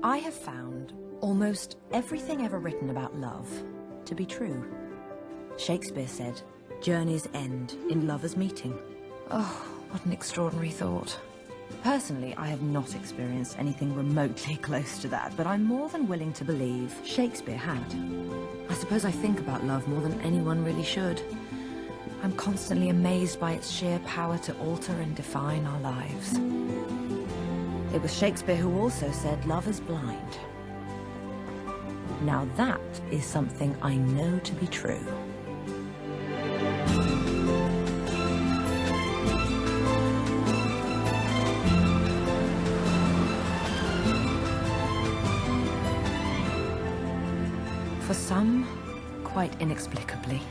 I have found almost everything ever written about love to be true. Shakespeare said, "Journeys end in lovers' meeting." Oh, what an extraordinary thought. Personally, I have not experienced anything remotely close to that, but I'm more than willing to believe Shakespeare had. I suppose I think about love more than anyone really should. I'm constantly amazed by its sheer power to alter and define our lives. It was Shakespeare who also said, "Love is blind." Now that is something I know to be true. For some, quite inexplicably,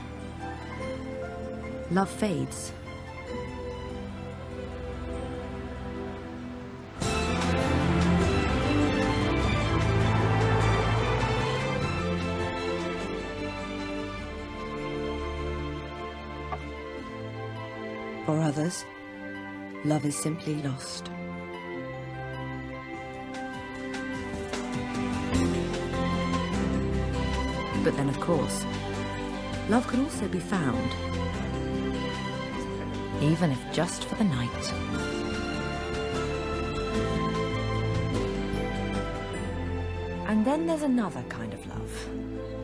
love fades. For others, love is simply lost. But then, of course, love could also be found, even if just for the night. And then there's another kind of love,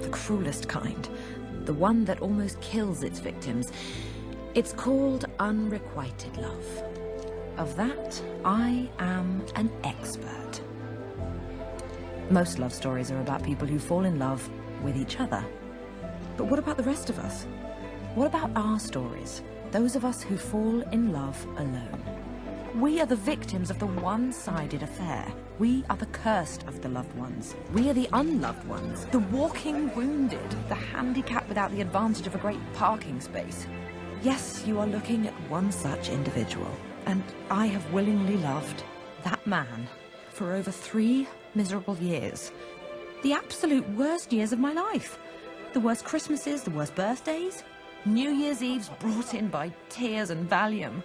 the cruelest kind, the one that almost kills its victims. It's called unrequited love. Of that, I am an expert. Most love stories are about people who fall in love with each other. But what about the rest of us? What about our stories? Those of us who fall in love alone. We are the victims of the one-sided affair. We are the cursed of the loved ones. We are the unloved ones. The walking wounded. The handicapped without the advantage of a great parking space. Yes, you are looking at one such individual. And I have willingly loved that man for over 3 miserable years. The absolute worst years of my life. The worst Christmases, the worst birthdays. New Year's Eves brought in by tears and Valium.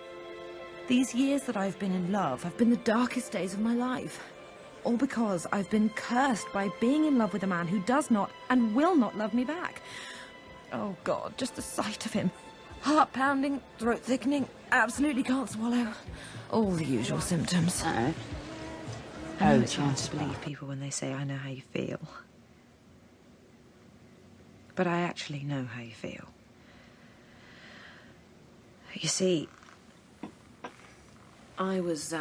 These years that I've been in love have been the darkest days of my life. All because I've been cursed by being in love with a man who does not and will not love me back. Oh God, just the sight of him. Heart pounding, throat thickening, absolutely can't swallow. All the usual symptoms. No. I know it's hard to believe people when they say, "I know how you feel." But I actually know how you feel. You see, I was,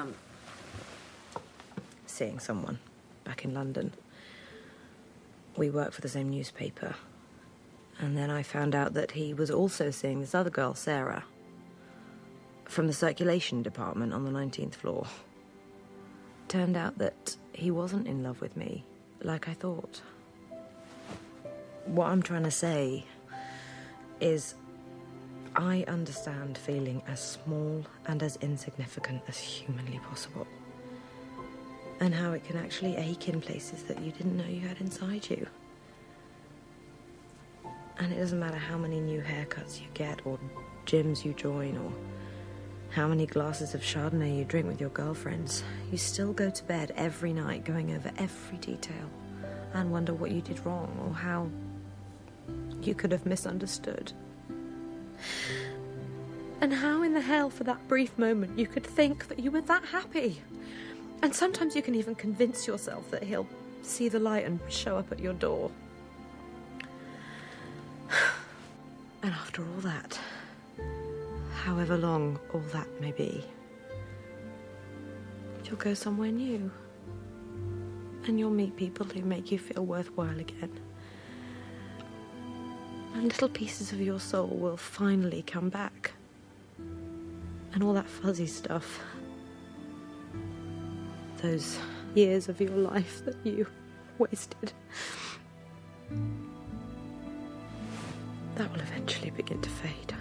seeing someone back in London. We worked for the same newspaper. And then I found out that he was also seeing this other girl, Sarah, from the circulation department on the 19th floor. Turned out that he wasn't in love with me, like I thought. What I'm trying to say is I understand feeling as small and as insignificant as humanly possible. And how it can actually ache in places that you didn't know you had inside you. And it doesn't matter how many new haircuts you get, or gyms you join, or how many glasses of Chardonnay you drink with your girlfriends. You still go to bed every night going over every detail and wonder what you did wrong or how you could have misunderstood. And how in the hell for that brief moment you could think that you were that happy. And sometimes you can even convince yourself that he'll see the light and show up at your door. And after all that, however long all that may be, you'll go somewhere new. And you'll meet people who make you feel worthwhile again. little pieces of your soul will finally come back. And all that fuzzy stuff. Those years of your life that you wasted. That will eventually begin to fade.